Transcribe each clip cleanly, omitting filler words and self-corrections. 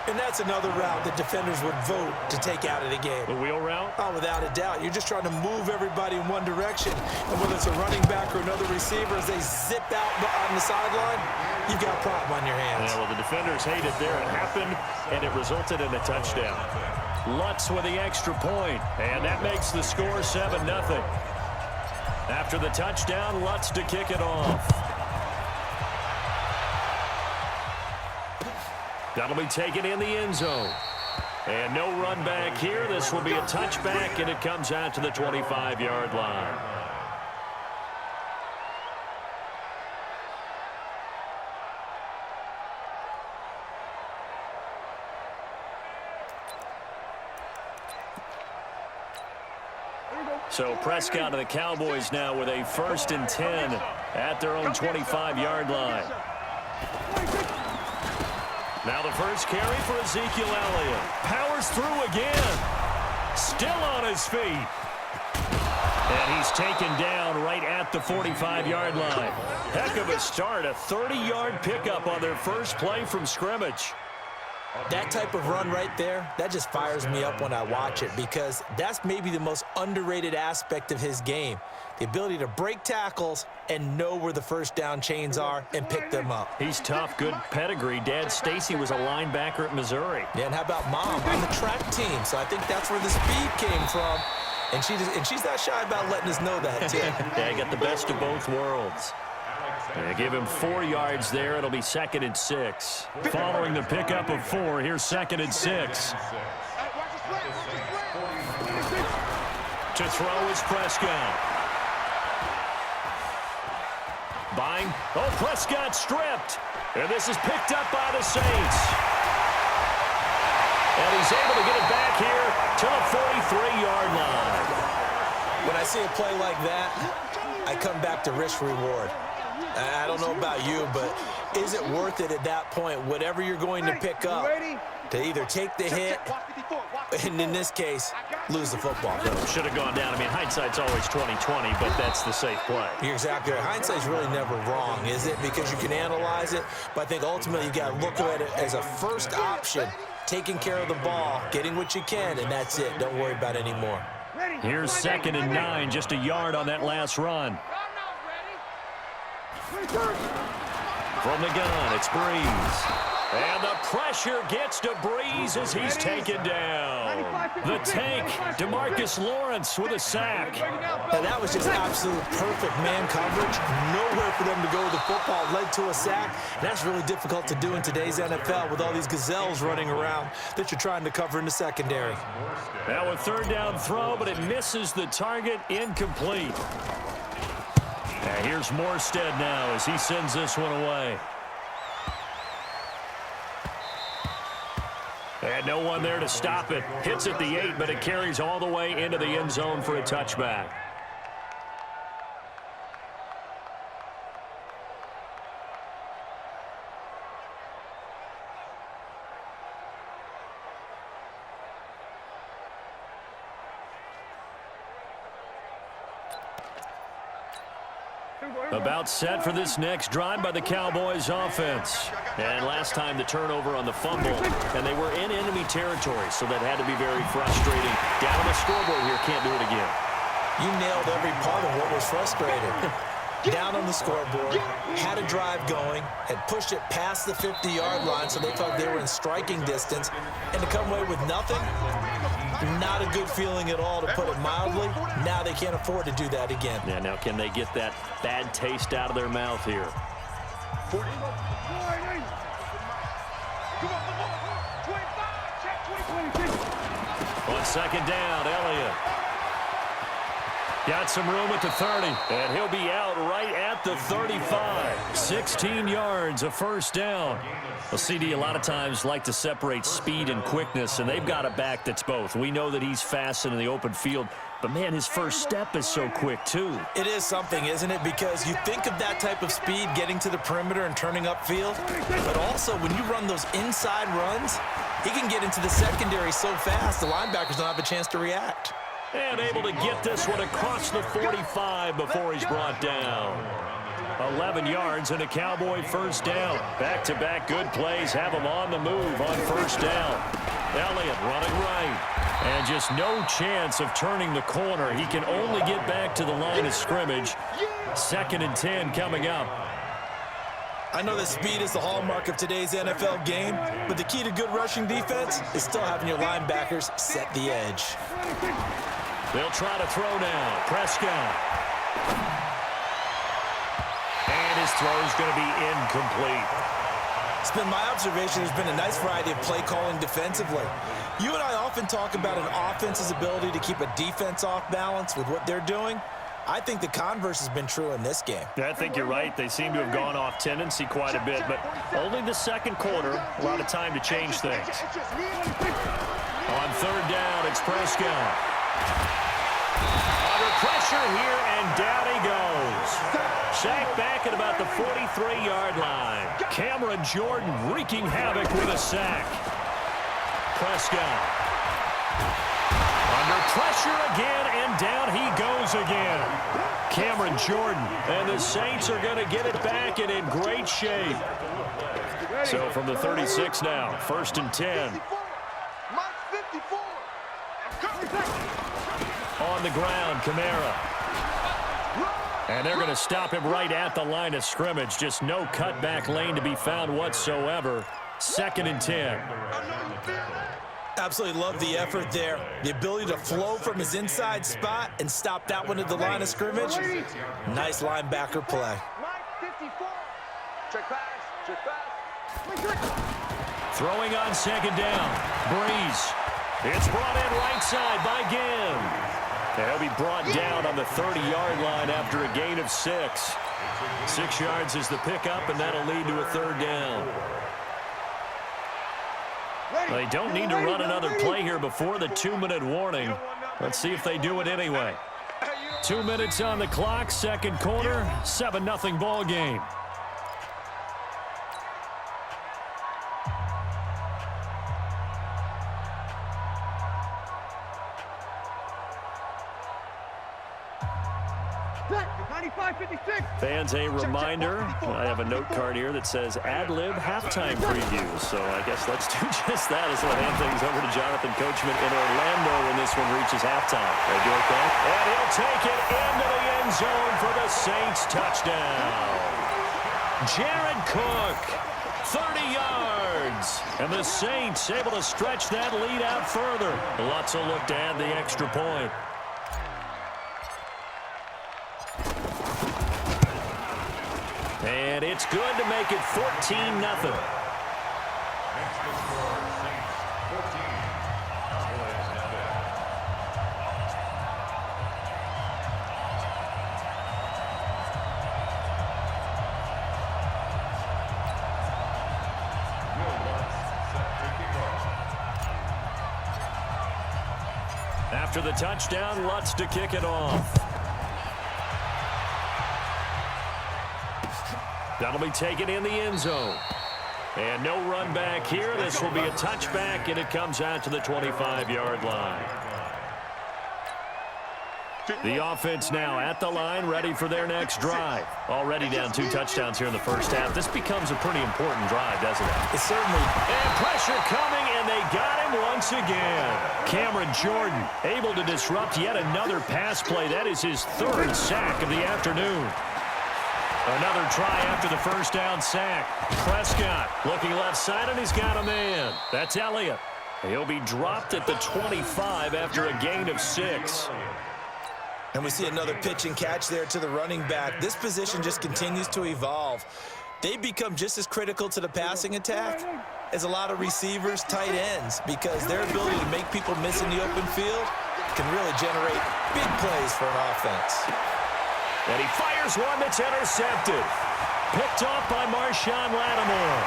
And that's another route that defenders would vote to take out of the game. The wheel route? Oh, without a doubt. You're just trying to move everybody in one direction. And whether it's a running back or another receiver, as they zip out on the sideline, you've got a problem on your hands. Yeah, well, the defenders hate it there. It happened, and it resulted in a touchdown. Lutz with the extra point, and that makes the score 7-0. After the touchdown, Lutz to kick it off. That'll be taken in the end zone. And no run back here. This will be a touchback, and it comes out to the 25-yard line. So Prescott and the Cowboys now with a 1st and 10 at their own 25-yard line. Now the first carry for Ezekiel Elliott. Powers through again. Still on his feet. And he's taken down right at the 45-yard line. Heck of a start. A 30-yard pickup on their first play from scrimmage. That type of run right there, that just fires me up when I watch it, because that's maybe the most underrated aspect of his game. The ability to break tackles and know where the first down chains are and pick them up. He's tough, good pedigree. Dad Stacy was a linebacker at Missouri. Yeah, and how about Mom on the track team? So I think that's where the speed came from. And she's not shy about letting us know that, too. Yeah, got the best of both worlds. They give him 4 yards there. It'll be 2nd and 6. Following the pickup of 4, here's 2nd and 6. To throw is Prescott. Buying. Oh, Prescott stripped. And this is picked up by the Saints. And he's able to get it back here to the 43-yard line. When I see a play like that, I come back to risk-reward. I don't know about you, but is it worth it at that point, whatever you're going to pick up, to either take the hit, and in this case, lose the football? Should have gone down. I mean, hindsight's always 20/20, but that's the safe play. You're exactly right. Hindsight's really never wrong, is it? Because you can analyze it, but I think ultimately you got to look at it as a first option, taking care of the ball, getting what you can, and that's it. Don't worry about it anymore. Here's 2nd and 9, just a yard on that last run. From the gun, it's Breeze. And the pressure gets to Breeze as he's taken down. The tank, DeMarcus Lawrence with a sack. Now that was just absolute perfect man coverage. Nowhere for them to go with the football. Led to a sack. That's really difficult to do in today's NFL with all these gazelles running around that you're trying to cover in the secondary. Now a 3rd down throw, but it misses the target. Incomplete. And here's Morstead now as he sends this one away. And no one there to stop it. Hits at the 8, but it carries all the way into the end zone for a touchback. About set for this next drive by the Cowboys offense. And last time the turnover on the fumble, and they were in enemy territory, so that had to be very frustrating. Down on the scoreboard here, can't do it again. You nailed every part of what was frustrating. Down on the scoreboard, had a drive going, had pushed it past the 50-yard line, so they thought they were in striking distance, and to come away with nothing, not a good feeling at all, to put it mildly. Now they can't afford to do that again. Yeah, now can they get that bad taste out of their mouth here? On 2nd down, Elliott. Got some room at the 30, and he'll be out right at the 35. 16 yards, a 1st down. Well, CD, a lot of times like to separate speed and quickness, and they've got a back that's both. We know that he's fast in the open field, but, man, his first step is so quick, too. It is something, isn't it? Because you think of that type of speed getting to the perimeter and turning upfield, but also when you run those inside runs, he can get into the secondary so fast the linebackers don't have a chance to react. And able to get this one across the 45 before he's brought down. 11 yards and a Cowboy first down. Back-to-back good plays have him on the move on first down. Elliott running right. And just no chance of turning the corner. He can only get back to the line of scrimmage. 2nd and 10 coming up. I know that speed is the hallmark of today's NFL game, but the key to good rushing defense is still having your linebackers set the edge. They'll try to throw now. Prescott. And his throw is going to be incomplete. It's been my observation there's been a nice variety of play calling defensively. You and I often talk about an offense's ability to keep a defense off balance with what they're doing. I think the converse has been true in this game. I think you're right. They seem to have gone off tendency quite a bit, but only the second quarter, a lot of time to change things. On 3rd down, it's Prescott. Under pressure here, and down he goes. Sacked back at about the 43-yard line. Cameron Jordan wreaking havoc with a sack. Prescott. Under pressure again, and down he goes again. Cameron Jordan, and the Saints are going to get it back and in great shape. So from the 36 now, 1st and 10. On the ground, Kamara. And they're going to stop him right at the line of scrimmage. Just no cutback lane to be found whatsoever. 2nd and 10. Absolutely love the effort there. The ability to flow from his inside spot and stop that one at the line of scrimmage. Nice linebacker play. Throwing on 2nd down. Breeze. It's brought in right side by Ginn. He'll be brought down on the 30-yard line after a gain of 6. 6 yards is the pickup, and that'll lead to a 3rd down. They don't need to run another play here before the 2-minute warning. Let's see if they do it anyway. 2 minutes on the clock, 2nd quarter, 7-0 ball game. Fans, a reminder, I have a note card here that says ad-lib halftime previews. So I guess let's do just that as we'll hand things over to Jonathan Coachman in Orlando when this one reaches halftime. They do okay? And he'll take it into the end zone for the Saints touchdown. Jared Cook, 30 yards. And the Saints able to stretch that lead out further. Lutz will look to add the extra point. And it's good to make it 14-0. After the touchdown, Lutz to kick it off. That'll be taken in the end zone. And no run back here. This will be a touchback, and it comes out to the 25-yard line. The offense now at the line, ready for their next drive. Already down 2 touchdowns here in the first half. This becomes a pretty important drive, doesn't it? It certainly. And pressure coming, and they got him once again. Cameron Jordan able to disrupt yet another pass play. That is his 3rd sack of the afternoon. Another try after the first down sack. Prescott looking left side, and he's got a man. That's Elliott. He'll be dropped at the 25 after a gain of 6. And we see another pitch and catch there to the running back. This position just continues to evolve. They become just as critical to the passing attack as a lot of receivers, tight ends, because their ability to make people miss in the open field can really generate big plays for an offense. And he fires one that's intercepted. Picked off by Marshawn Lattimore.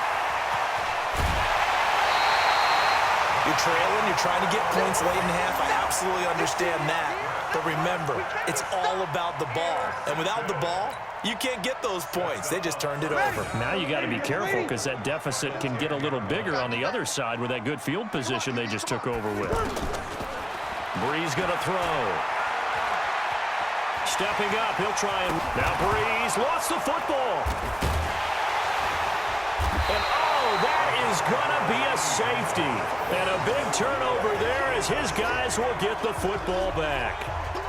You're trailing, you're trying to get points late in half. I absolutely understand that. But remember, it's all about the ball. And without the ball, you can't get those points. They just turned it over. Now you got to be careful because that deficit can get a little bigger on the other side with that good field position they just took over with. Breeze going to throw. stepping up. He'll try and... Now Breeze lost the football. And, oh, that is going to be a safety. And a big turnover there as his guys will get the football back.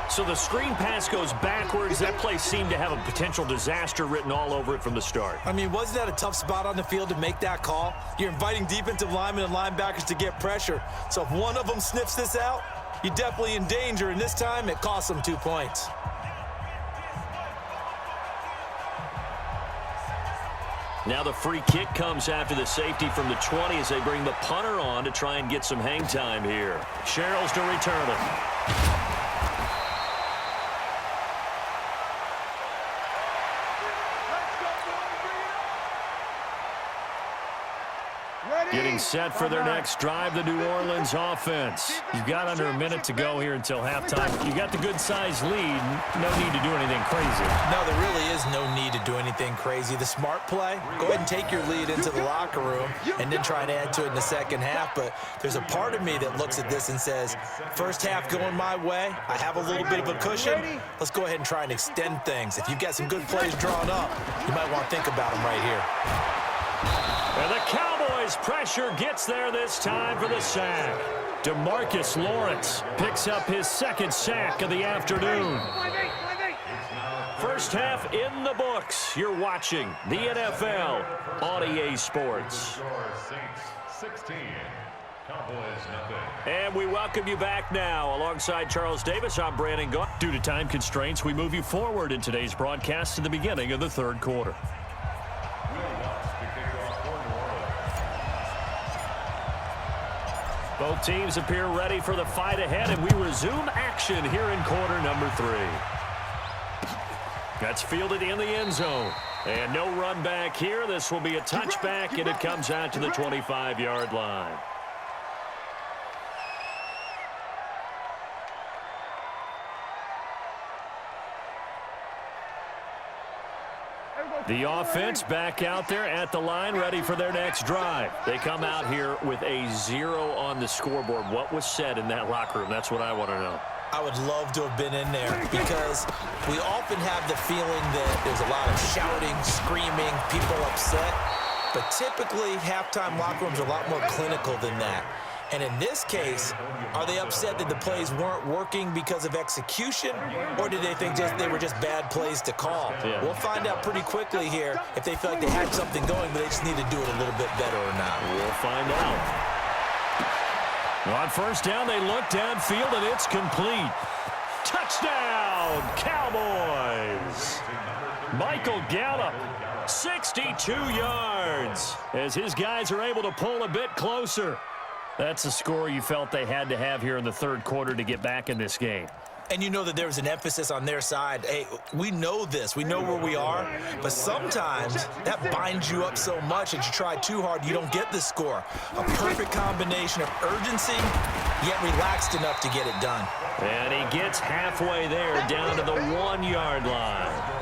So the screen pass goes backwards. That play seemed to have a potential disaster written all over it from the start. I mean, wasn't that a tough spot on the field to make that call? You're inviting defensive linemen and linebackers to get pressure. So if one of them sniffs this out, you're definitely in danger. And this time, it cost them 2 points. Now the free kick comes after the safety from the 20 as they bring the punter on to try and get some hang time here. Sherrills to return it. Getting set for their next drive, the New Orleans offense. You've got under a minute to go here until halftime. You got the good-sized lead. No need to do anything crazy. No, there really is no need to do anything crazy. The smart play, go ahead and take your lead into the locker room and then try and add to it in the second half. But there's a part of me that looks at this and says, first half going my way, I have a little bit of a cushion. Let's go ahead and try and extend things. If you've got some good plays drawn up, you might want to think about them right here. And the Cowboys' pressure gets there this time for the sack. DeMarcus Lawrence picks up his second sack of the afternoon. First half in the books. You're watching the NFL on EA Sports. And we welcome you back now. Alongside Charles Davis, I'm Brandon Gault. Due to time constraints, we move you forward in today's broadcast to the beginning of the third quarter. Both teams appear ready for the fight ahead, and we resume action here in quarter number 3. That's fielded in the end zone. And no run back here. This will be a touchback, and it comes out to the 25-yard line. The offense back out there at the line, ready for their next drive. They come out here with a 0 on the scoreboard. What was said in that locker room? That's what I want to know. I would love to have been in there because we often have the feeling that there's a lot of shouting, screaming, people upset. But typically, halftime locker rooms are a lot more clinical than that. And in this case, are they upset that the plays weren't working because of execution, or did they think they were just bad plays to call? Yeah. We'll find out pretty quickly here if they feel like they had something going, but they just need to do it a little bit better or not. We'll find out. On first down, they look downfield, and it's complete. Touchdown, Cowboys! Michael Gallup, 62 yards, as his guys are able to pull a bit closer. That's the score you felt they had to have here in the third quarter to get back in this game. And you know that there was an emphasis on their side. Hey, we know this. We know where we are. But sometimes that binds you up so much that you try too hard, you don't get the score. A perfect combination of urgency, yet relaxed enough to get it done. And he gets halfway there, down to the 1-yard line.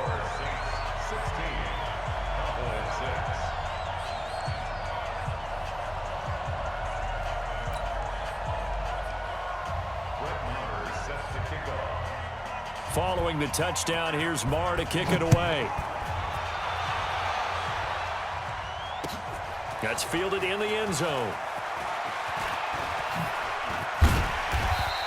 Following the touchdown, here's Marr to kick it away. That's fielded in the end zone.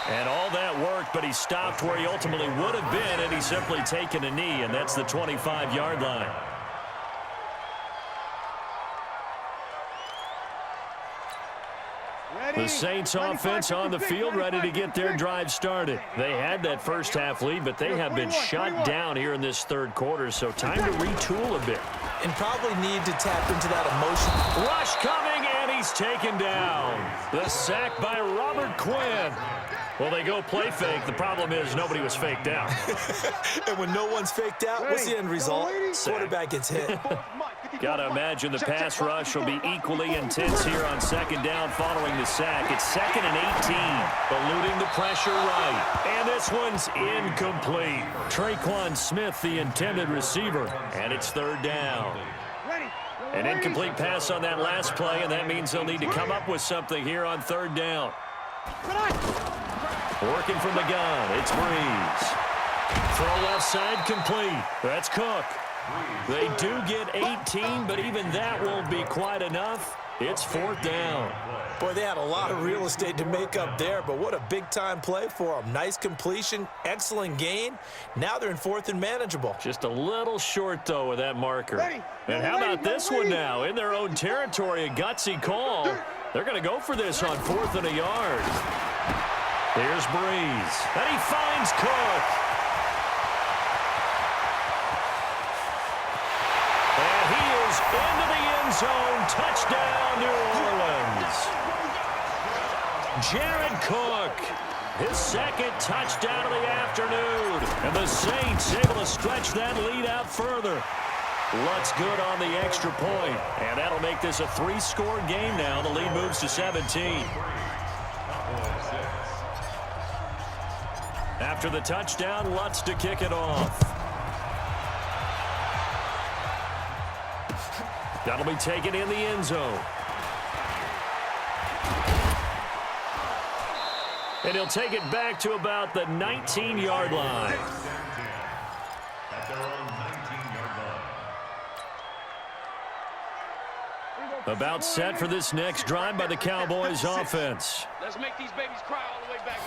And all that worked, but he stopped where he ultimately would have been, and he's simply taken a knee, and that's the 25-yard line. The Saints offense on the field, ready to get their drive started. They had that first half lead, but they have been shut down here in this third quarter, so time to retool a bit. And probably need to tap into that emotion. Rush coming, and he's taken down. The sack by Robert Quinn. Well, they go play fake. The problem is nobody was faked out. And when no one's faked out, what's the end result? Quarterback gets hit. Got to imagine the pass rush will be equally intense here on second down following the sack. It's 2nd and 18, eluding the pressure right. And this one's incomplete. Traquan Smith, the intended receiver, and it's third down. An incomplete pass on that last play, and that means they'll need to come up with something here on third down. Working from the gun, it's Breeze. Throw left side complete. That's Cook. They do get 18, but even that won't be quite enough. It's 4th down. Boy, they had a lot of real estate to make up there, but what a big-time play for them. Nice completion, excellent gain. Now they're in 4th and manageable. Just a little short, though, with that marker. And how about this one now? In their own territory, a gutsy call. They're going to go for this on 4th and a yard. Here's Breeze. And he finds Cook. And he is into the end zone. Touchdown, New Orleans. Jared Cook, his second touchdown of the afternoon. And the Saints able to stretch that lead out further. Lutz good on the extra point. And that'll make this a 3-score game now. The lead moves to 17. After the touchdown, Lutz to kick it off. That'll be taken in the end zone. And he'll take it back to about the 19-yard line. About set for this next drive by the Cowboys offense. Let's make these babies cry all the way back.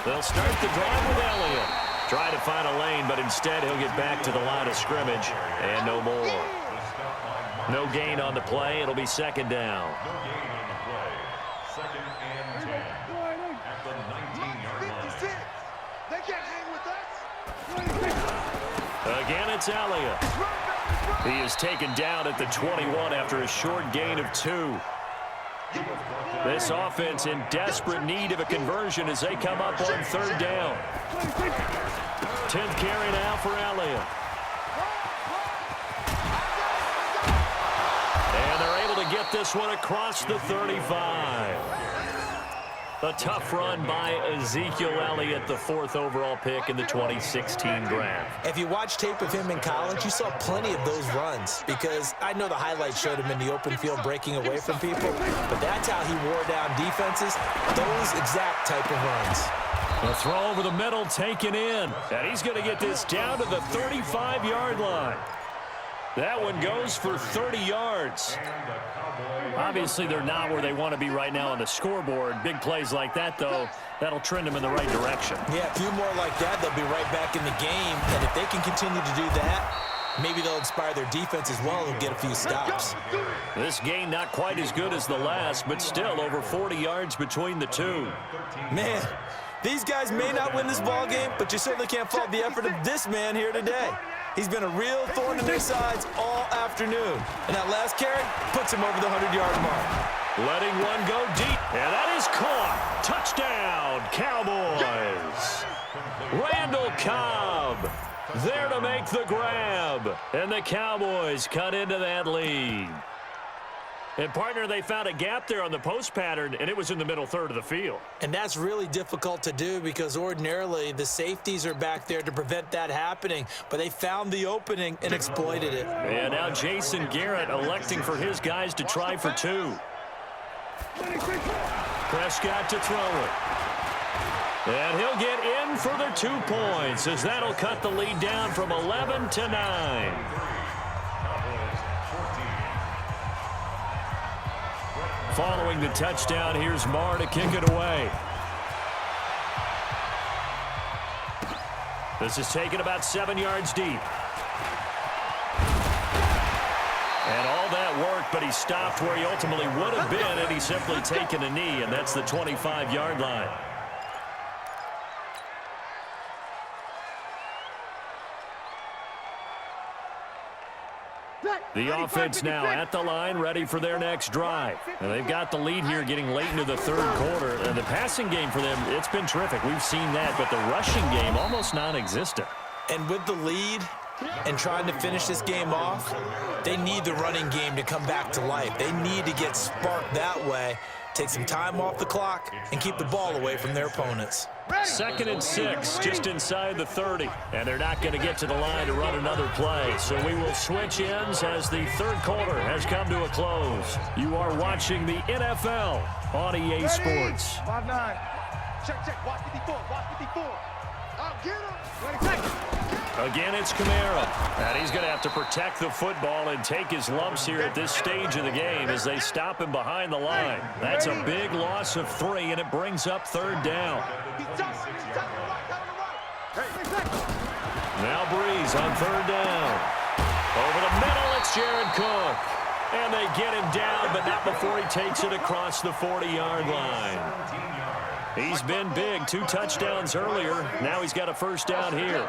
They'll start the drive with Elliott. Try to find a lane, but instead he'll get back to the line of scrimmage. And no more. No gain on the play. It'll be 2nd down. No gain on the play. 2nd and 10 at the 19-yard line. They can't hang with us. Again, it's Elliott. He is taken down at the 21 after a short gain of 2. This offense in desperate need of a conversion as they come up on 3rd down. 10th carry now for Elliott. And they're able to get this one across the 35. A tough run by Ezekiel Elliott, the 4th overall pick in the 2016 draft. If you watch tape of him in college, you saw plenty of those runs because I know the highlights showed him in the open field breaking away from people, but that's how he wore down defenses, those exact type of runs. A throw over the middle taken in, and he's going to get this down to the 35-yard line. That one goes for 30 yards. Obviously, they're not where they want to be right now on the scoreboard. Big plays like that, though, that'll trend them in the right direction. Yeah, a few more like that, they'll be right back in the game. And if they can continue to do that, maybe they'll inspire their defense as well and get a few stops. This game not quite as good as the last, but still over 40 yards between the two. Man, these guys may not win this ball game, but you certainly can't fault the effort of this man here today. He's been a real thorn in their sides all afternoon. And that last carry puts him over the 100-yard mark. Letting one go deep. And that is caught. Touchdown, Cowboys. Randall Cobb there to make the grab. And the Cowboys cut into that lead. And, partner, they found a gap there on the post pattern, and it was in the middle third of the field. And that's really difficult to do because ordinarily the safeties are back there to prevent that happening. But they found the opening and exploited it. And now Jason Garrett electing for his guys to try for 2. Prescott to throw it. And he'll get in for the 2 points as that'll cut the lead down from 11 to 9. Following the touchdown, here's Marr to kick it away. This is taken about 7 yards deep. And all that worked, but he stopped where he ultimately would have been had he simply taken a knee, and that's the 25-yard line. The offense now at the line, ready for their next drive. And they've got the lead here getting late into the third quarter. And the passing game for them, it's been terrific. We've seen that, but the rushing game almost non-existent. And with the lead and trying to finish this game off, they need the running game to come back to life. They need to get sparked that way, take some time off the clock, and keep the ball away from their opponents. 2nd and 6, just inside the 30. And they're not going to get to the line to run another play. So we will switch ends as the third quarter has come to a close. You are watching the NFL on EA Sports. 5-9. Check, check. Watch 54. Watch 54. I'll get him. Again, it's Kamara. And he's going to have to protect the football and take his lumps here at this stage of the game as they stop him behind the line. That's a big loss of 3, and it brings up 3rd down. Now Breeze on 3rd down. Over the middle, it's Jared Cook. And they get him down, but not before he takes it across the 40-yard line. He's been big. 2 touchdowns earlier. Now he's got a 1st down here.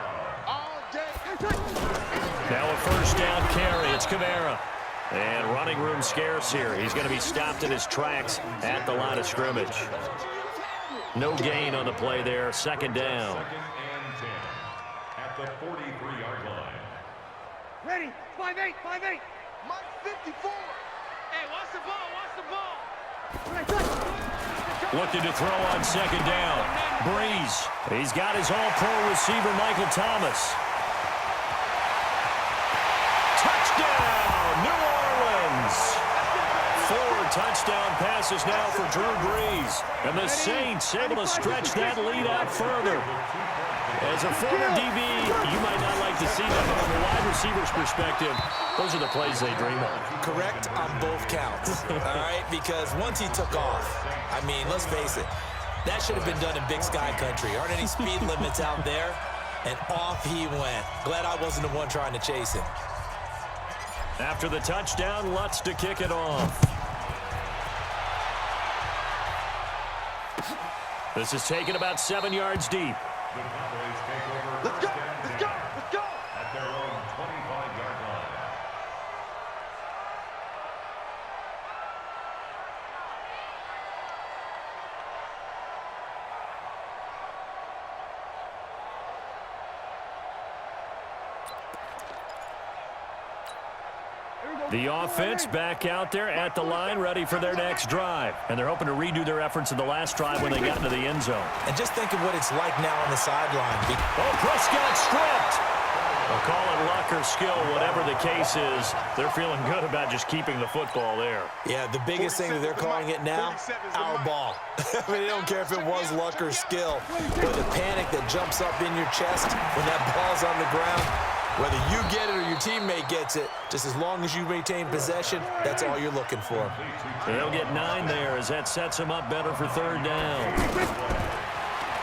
Now a 1st down carry. It's Kamara. And running room scarce here. He's going to be stopped in his tracks at the line of scrimmage. No gain on the play there. 2nd down. 2nd and 10 at the 43-yard line. Ready? 5-8, 5-8. Mike 54. Hey, watch the ball, watch the ball. Looking to throw on 2nd down. Breeze. He's got his all-pro receiver, Michael Thomas. Touchdown, New Orleans. 4 touchdown passes now for Drew Brees. And the Saints able to stretch that lead out further. As a former DB, you might not like to see that, but from a wide receiver's perspective, those are the plays they dream of. Correct on both counts, all right? Because once he took off, I mean, let's face it, that should have been done in Big Sky Country. Aren't any speed limits out there? And off he went. Glad I wasn't the one trying to chase him. After the touchdown, Lutz to kick it off. This is taken about 7 yards deep. The Cowboys take over. Let's go, let's go, let's go. At their own 25-yard line. The offense back out there at the line, ready for their next drive. And they're hoping to redo their efforts in the last drive when they got into the end zone. And just think of what it's like now on the sideline. Oh, Prescott stripped. Well, call it luck or skill, whatever the case is, they're feeling good about just keeping the football there. Yeah, the biggest thing that they're calling it now, our ball. I mean, they don't care if it was luck or skill, but the panic that jumps up in your chest when that ball's on the ground, whether you get it or your teammate gets it, just as long as you maintain possession, that's all you're looking for. They'll get 9 there as that sets them up better for 3rd down.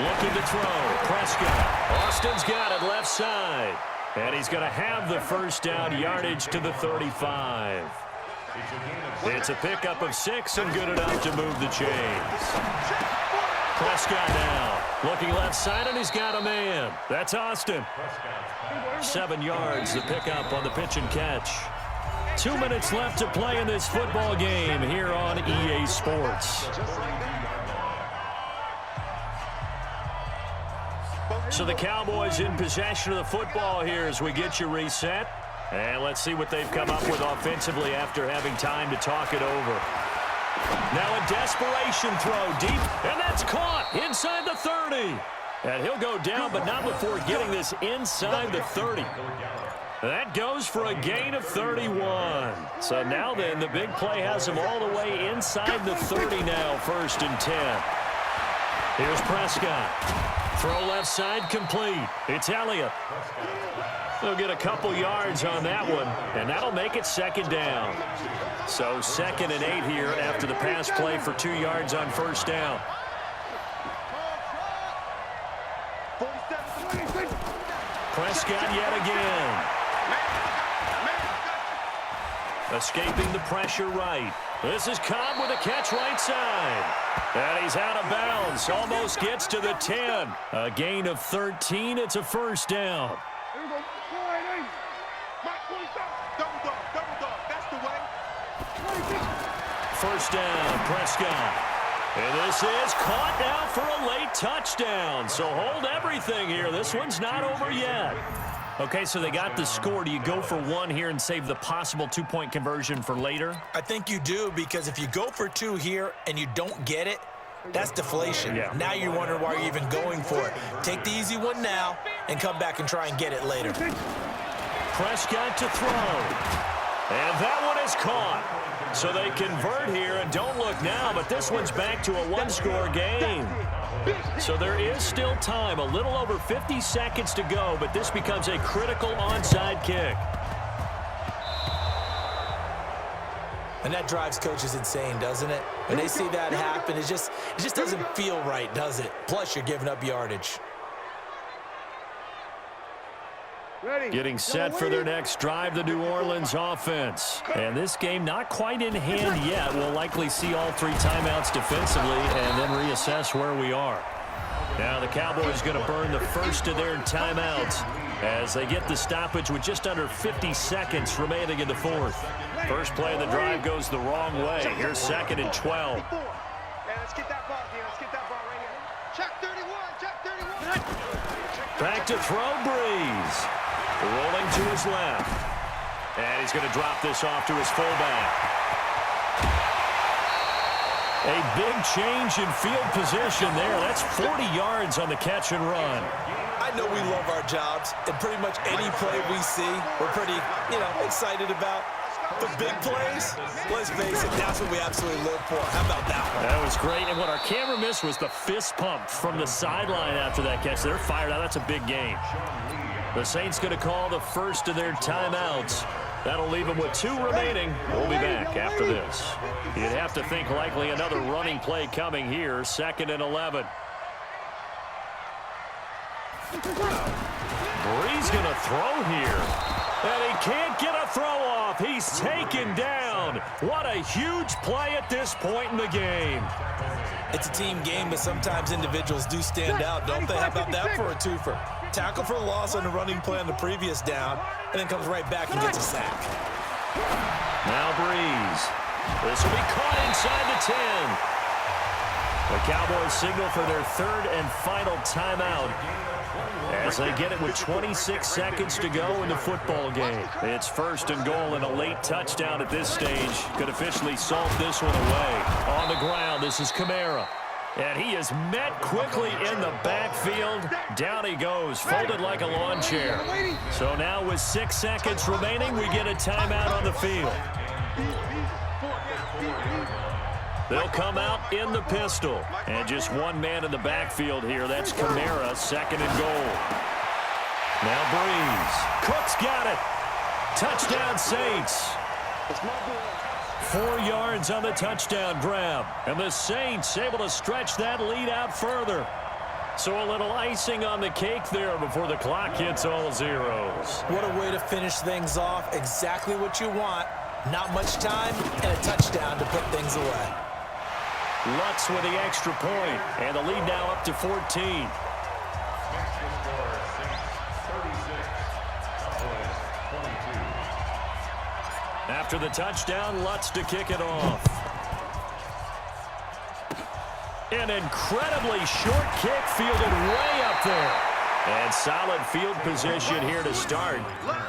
Looking to throw. Prescott. Austin's got it left side. And he's going to have the 1st down yardage to the 35. It's a pickup of 6 and good enough to move the chains. Prescott now. Looking left side, and he's got a man. That's Austin. 7 yards, the pickup on the pitch and catch. 2 minutes left to play in this football game here on EA Sports. So the Cowboys in possession of the football here as we get you reset. And let's see what they've come up with offensively after having time to talk it over. Now a desperation throw deep, and that's caught inside the 30. And he'll go down, but not before getting this inside the 30. That goes for a gain of 31. So now then, the big play has him all the way inside the 30 now, 1st and 10. Here's Prescott. Throw left side complete. It's Elliott. They'll get a couple yards on that one, and that'll make it 2nd down. So 2nd and 8 here after the pass play for 2 yards on 1st down. Prescott yet again. Escaping the pressure right. This is Cobb with a catch right side. And he's out of bounds. Almost gets to the 10. A gain of 13. It's a 1st down. First down, Prescott. And this is caught now for a late touchdown. So hold everything here. This one's not over yet. Okay, so they got the score. Do you go for 1 here and save the possible 2-point conversion for later? I think you do, because if you go for 2 here and you don't get it, that's deflation. Yeah. Now you're wondering why you're even going for it. Take the easy one now and come back and try and get it later. Prescott to throw. And that one is caught. So they convert here, and don't look now, but this one's back to a one-score game. So there is still time, a little over 50 seconds to go, but this becomes a critical onside kick. And that drives coaches insane, doesn't it? When they see that happen, it just doesn't feel right, does it? Plus, you're giving up yardage. Getting set for their next drive, the New Orleans offense. And this game not quite in hand yet. We'll likely see all three timeouts defensively and then reassess where we are. Now the Cowboys going to burn the first of their timeouts as they get the stoppage with just under 50 seconds remaining in the fourth. First play of the drive goes the wrong way. Here's 2nd and 12. Hey, let's get that ball here. Let's get that ball right here. Check 31. Check 31. Back to throw, Breeze. Rolling to his left. And he's going to drop this off to his fullback. A big change in field position there. That's 40 yards on the catch and run. I know we love our jobs, and pretty much any play we see, we're pretty, excited about. The big plays, let's face it, that's what we absolutely live for. How about that one? That was great, and what our camera missed was the fist pump from the sideline after that catch. They're fired out. That's a big game. The Saints going to call the first of their timeouts. That'll leave them with 2 remaining. We'll be back after this. You'd have to think likely another running play coming here. 2nd and 11. Breeze going to throw here. And he can't get a throw off. He's taken down. What a huge play at this point in the game. It's a team game, but sometimes individuals do stand out, don't they? How about that for a twofer? Tackle for a loss on the running play on the previous down, and then comes right back and gets a sack. Now Breeze. This will be caught inside the 10. The Cowboys signal for their 3rd and final timeout as they get it with 26 seconds to go in the football game. It's 1st and goal and a late touchdown at this stage could officially salt this one away. On the ground, this is Kamara. And he is met quickly in the backfield. Down he goes, folded like a lawn chair. So now with 6 seconds remaining, we get a timeout on the field. They'll come out in the pistol. And just one man in the backfield here. That's Kamara, 2nd and goal. Now Breeze. Cook's got it. Touchdown Saints. 4 yards on the touchdown grab. And the Saints able to stretch that lead out further. So a little icing on the cake there before the clock hits all zeros. What a way to finish things off. Exactly what you want. Not much time and a touchdown to put things away. Lutz with the extra point, and the lead now up to 14. After the touchdown, Lutz to kick it off. An incredibly short kick fielded way up there. And solid field position here to start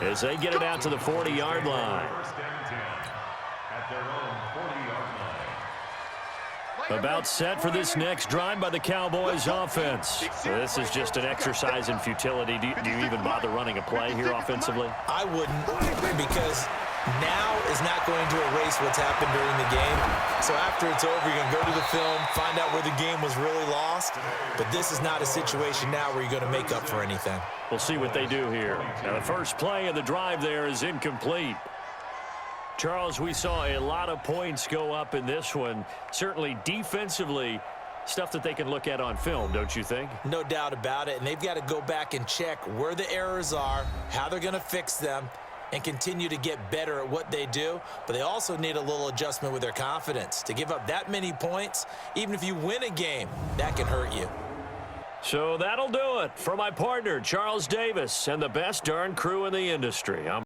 as they get it out to the 40-yard line. About set for this next drive by the Cowboys offense. This is just an exercise in futility. Do you even bother running a play here offensively? I wouldn't, because now is not going to erase what's happened during the game. So after it's over, you're going to go to the film, find out where the game was really lost. But this is not a situation now where you're going to make up for anything. We'll see what they do here. Now, the first play of the drive there is incomplete. Charles, we saw a lot of points go up in this one. Certainly defensively, stuff that they can look at on film, don't you think? No doubt about it. And they've got to go back and check where the errors are, how they're going to fix them, and continue to get better at what they do. But they also need a little adjustment with their confidence. To give up that many points, even if you win a game, that can hurt you. So that'll do it for my partner, Charles Davis, and the best darn crew in the industry.